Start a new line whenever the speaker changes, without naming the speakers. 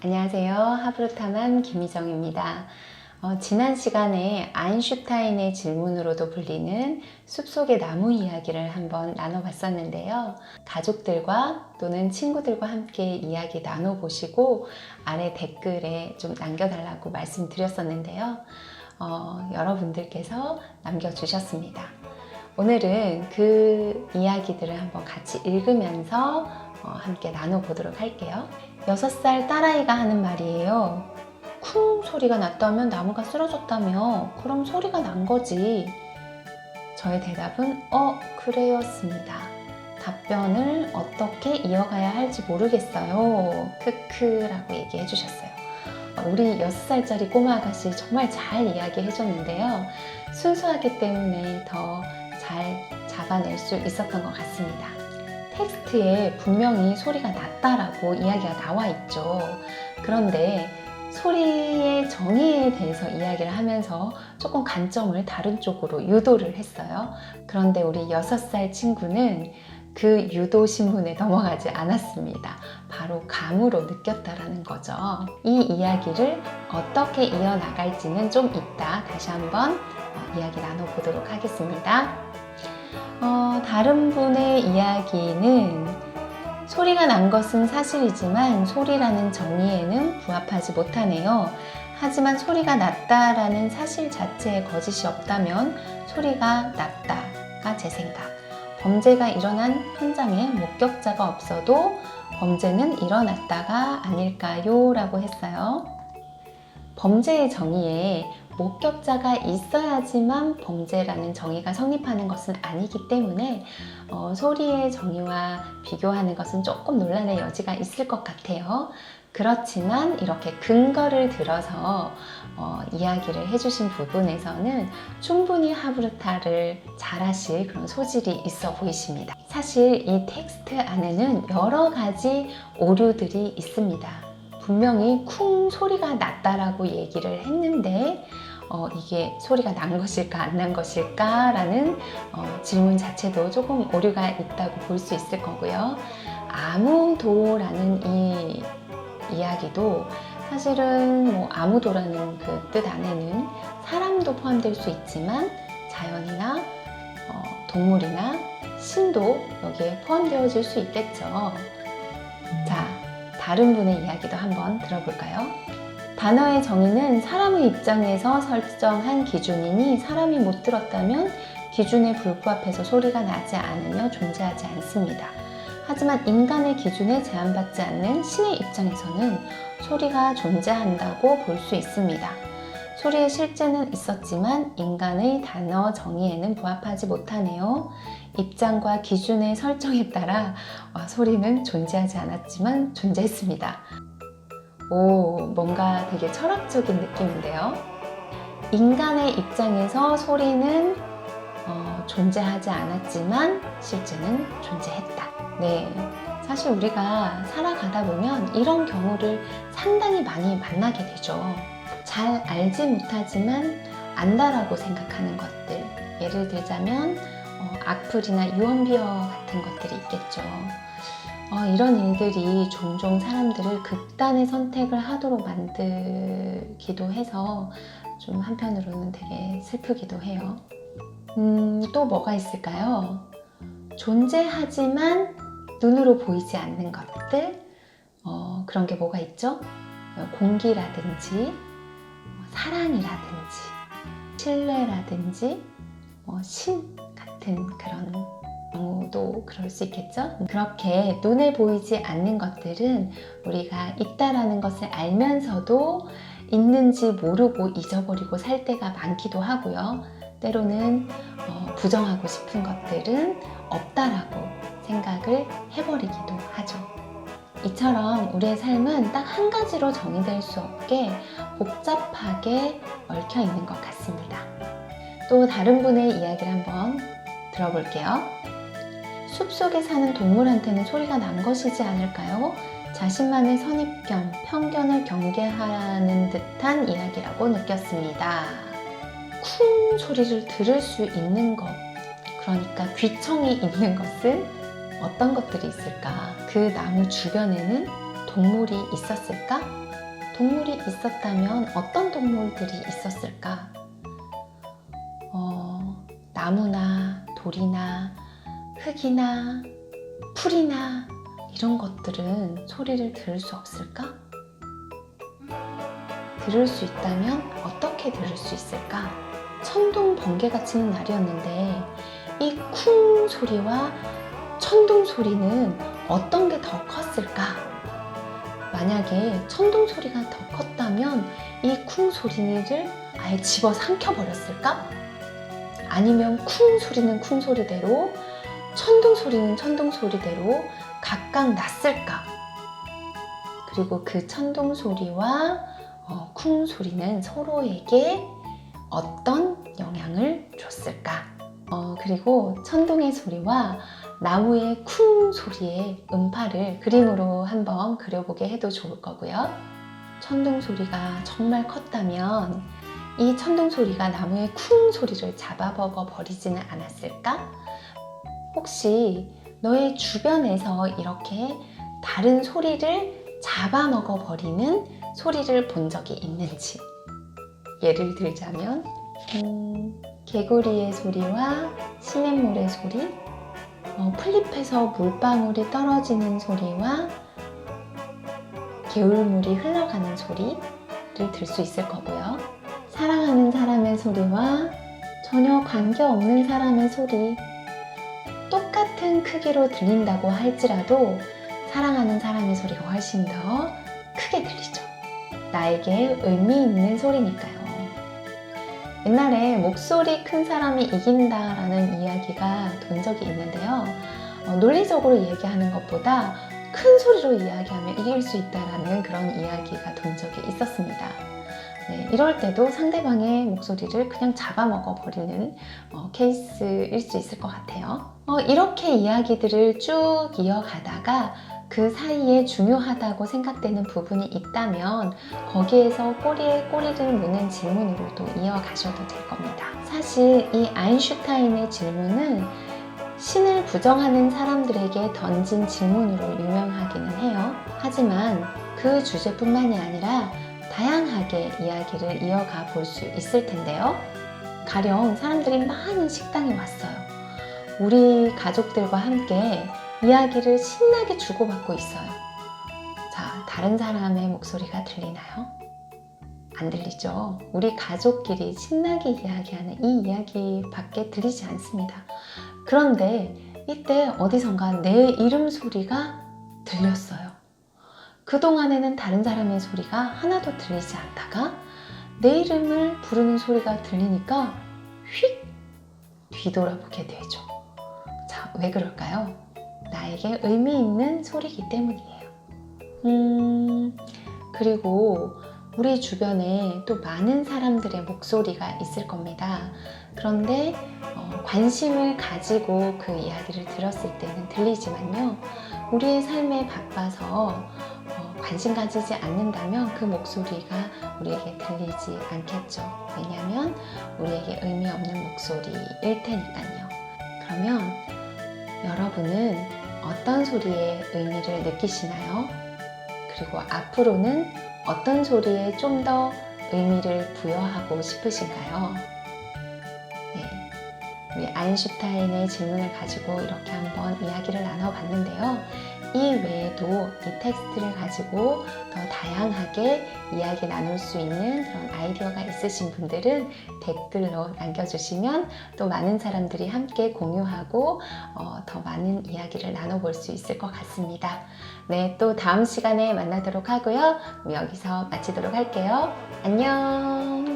안녕하세요. 하브루타맘 김희정입니다. 지난 시간에 아인슈타인의 질문으로도 불리는 숲속의 나무 이야기를 한번 나눠봤었는데요. 가족들과 또는 친구들과 함께 이야기 나눠보시고 아래 댓글에 좀 남겨달라고 말씀드렸었는데요. 여러분들께서 남겨주셨습니다. 오늘은 그 이야기들을 한번 같이 읽으면서 함께 나눠보도록 할게요. 6살 딸아이가 하는 말이에요. 쿵 소리가 났다면 나무가 쓰러졌다며. 그럼 소리가 난 거지. 저의 대답은 그래였습니다. 답변을 어떻게 이어가야 할지 모르겠어요. 크크라고 얘기해 주셨어요. 우리 6살짜리 꼬마 아가씨 정말 잘 이야기해 줬는데요. 순수하기 때문에 더 잘 잡아낼 수 있었던 것 같습니다. 텍스트에 분명히 소리가 났다라고 이야기가 나와 있죠. 그런데 소리의 정의에 대해서 이야기를 하면서 조금 관점을 다른 쪽으로 유도를 했어요. 그런데 우리 6살 친구는 그 유도 신문에 넘어가지 않았습니다. 바로 감으로 느꼈다라는 거죠. 이 이야기를 어떻게 이어나갈지는 좀 이따 다시 한번 이야기 나눠보도록 하겠습니다. 다른 분의 이야기는 소리가 난 것은 사실이지만 소리라는 정의에는 부합하지 못하네요. 하지만 소리가 났다라는 사실 자체에 거짓이 없다면 소리가 났다가 제 생각. 범죄가 일어난 현장에 목격자가 없어도 범죄는 일어났다가 아닐까요? 라고 했어요. 범죄의 정의에 목격자가 있어야지만 범죄라는 정의가 성립하는 것은 아니기 때문에 소리의 정의와 비교하는 것은 조금 논란의 여지가 있을 것 같아요. 그렇지만 이렇게 근거를 들어서 이야기를 해주신 부분에서는 충분히 하브루타를 잘하실 그런 소질이 있어 보이십니다. 사실 이 텍스트 안에는 여러 가지 오류들이 있습니다. 분명히 쿵 소리가 났다라고 얘기를 했는데 이게 소리가 난 것일까 안 난 것일까 라는 질문 자체도 조금 오류가 있다고 볼 수 있을 거고요. 아무도라는 이 이야기도 사실은 아무도라는 그 뜻 안에는 사람도 포함될 수 있지만 자연이나 동물이나 신도 여기에 포함되어질 수 있겠죠. 자, 다른 분의 이야기도 한번 들어볼까요? 단어의 정의는 사람의 입장에서 설정한 기준이니 사람이 못 들었다면 기준에 불부합해서 소리가 나지 않으며 존재하지 않습니다. 하지만 인간의 기준에 제한받지 않는 신의 입장에서는 소리가 존재한다고 볼 수 있습니다. 소리의 실제는 있었지만 인간의 단어 정의에는 부합하지 못하네요. 입장과 기준의 설정에 따라 소리는 존재하지 않았지만 존재했습니다. 뭔가 되게 철학적인 느낌인데요. 인간의 입장에서 소리는 존재하지 않았지만 실제는 존재했다. 네, 사실 우리가 살아가다 보면 이런 경우를 상당히 많이 만나게 되죠. 잘 알지 못하지만 안다라고 생각하는 것들, 예를 들자면 악플이나 유언비어 같은 것들이 있겠죠. 이런 일들이 종종 사람들을 극단의 선택을 하도록 만들기도 해서 좀 한편으로는 되게 슬프기도 해요. 또 뭐가 있을까요? 존재하지만 눈으로 보이지 않는 것들, 그런 게 뭐가 있죠? 공기라든지 사랑이라든지 신뢰라든지 신 같은 그런 경우도 그럴 수 있겠죠? 그렇게 눈에 보이지 않는 것들은 우리가 있다라는 것을 알면서도 있는지 모르고 잊어버리고 살 때가 많기도 하고요. 때로는 부정하고 싶은 것들은 없다라고 생각을 해버리기도 하죠. 이처럼 우리의 삶은 딱 한 가지로 정의될 수 없게 복잡하게 얽혀 있는 것 같습니다. 또 다른 분의 이야기를 한번 들어볼게요. 숲속에 사는 동물한테는 소리가 난 것이지 않을까요? 자신만의 선입견, 편견을 경계하는 듯한 이야기라고 느꼈습니다. 쿵 소리를 들을 수 있는 것, 그러니까 귀청이 있는 것은 어떤 것들이 있을까? 그 나무 주변에는 동물이 있었을까? 동물이 있었다면 어떤 동물들이 있었을까? 나무나 돌이나 흙이나 풀이나 이런 것들은 소리를 들을 수 없을까? 들을 수 있다면 어떻게 들을 수 있을까? 천둥 번개가 치는 날이었는데 이 쿵 소리와 천둥 소리는 어떤 게 더 컸을까? 만약에 천둥 소리가 더 컸다면 이 쿵 소리를 아예 집어 삼켜버렸을까? 아니면 쿵 소리는 쿵 소리대로, 천둥 소리는 천둥 소리대로 각각 났을까? 그리고 그 천둥 소리와 쿵 소리는 서로에게 어떤 영향을 줬을까? 그리고 천둥의 소리와 나무의 쿵 소리의 음파를 그림으로 한번 그려보게 해도 좋을 거고요. 천둥 소리가 정말 컸다면 이 천둥 소리가 나무의 쿵 소리를 잡아먹어 버리지는 않았을까? 혹시 너의 주변에서 이렇게 다른 소리를 잡아먹어 버리는 소리를 본 적이 있는지, 예를 들자면 개구리의 소리와 시냇물의 소리, 풀잎에서 물방울이 떨어지는 소리와 개울물이 흘러가는 소리를 들 수 있을 거고요. 사랑하는 사람의 소리와 전혀 관계없는 사람의 소리, 똑같은 크기로 들린다고 할지라도 사랑하는 사람의 소리가 훨씬 더 크게 들리죠. 나에게 의미 있는 소리니까요. 옛날에 목소리 큰 사람이 이긴다라는 이야기가 돈 적이 있는데요. 논리적으로 얘기하는 것보다 큰 소리로 이야기하면 이길 수 있다라는 그런 이야기가 돈 적이 있었습니다. 네, 이럴 때도 상대방의 목소리를 그냥 잡아먹어 버리는 케이스일 수 있을 것 같아요. 이렇게 이야기들을 쭉 이어가다가 그 사이에 중요하다고 생각되는 부분이 있다면 거기에서 꼬리에 꼬리를 무는 질문으로 또 이어가셔도 될 겁니다. 사실 이 아인슈타인의 질문은 신을 부정하는 사람들에게 던진 질문으로 유명하기는 해요. 하지만 그 주제뿐만이 아니라 다양하게 이야기를 이어가 볼 수 있을 텐데요. 가령 사람들이 많은 식당에 왔어요. 우리 가족들과 함께 이야기를 신나게 주고받고 있어요. 자, 다른 사람의 목소리가 들리나요? 안 들리죠? 우리 가족끼리 신나게 이야기하는 이 이야기밖에 들리지 않습니다. 그런데 이때 어디선가 내 이름 소리가 들렸어요. 그동안에는 다른 사람의 소리가 하나도 들리지 않다가 내 이름을 부르는 소리가 들리니까 휙 뒤돌아보게 되죠. 자, 왜 그럴까요? 나에게 의미 있는 소리이기 때문이에요. 그리고 우리 주변에 또 많은 사람들의 목소리가 있을 겁니다. 그런데 관심을 가지고 그 이야기를 들었을 때는 들리지만요. 우리의 삶에 바빠서 관심 가지지 않는다면 그 목소리가 우리에게 들리지 않겠죠. 왜냐하면 우리에게 의미 없는 목소리일 테니까요. 그러면 여러분은 어떤 소리에 의미를 느끼시나요? 그리고 앞으로는 어떤 소리에 좀 더 의미를 부여하고 싶으신가요? 네, 우리 아인슈타인의 질문을 가지고 이렇게 한번 이야기를 나눠봤는데요. 이 외에도 이 텍스트를 가지고 더 다양하게 이야기 나눌 수 있는 그런 아이디어가 있으신 분들은 댓글로 남겨주시면 또 많은 사람들이 함께 공유하고 더 많은 이야기를 나눠볼 수 있을 것 같습니다. 네, 또 다음 시간에 만나도록 하고요. 여기서 마치도록 할게요. 안녕.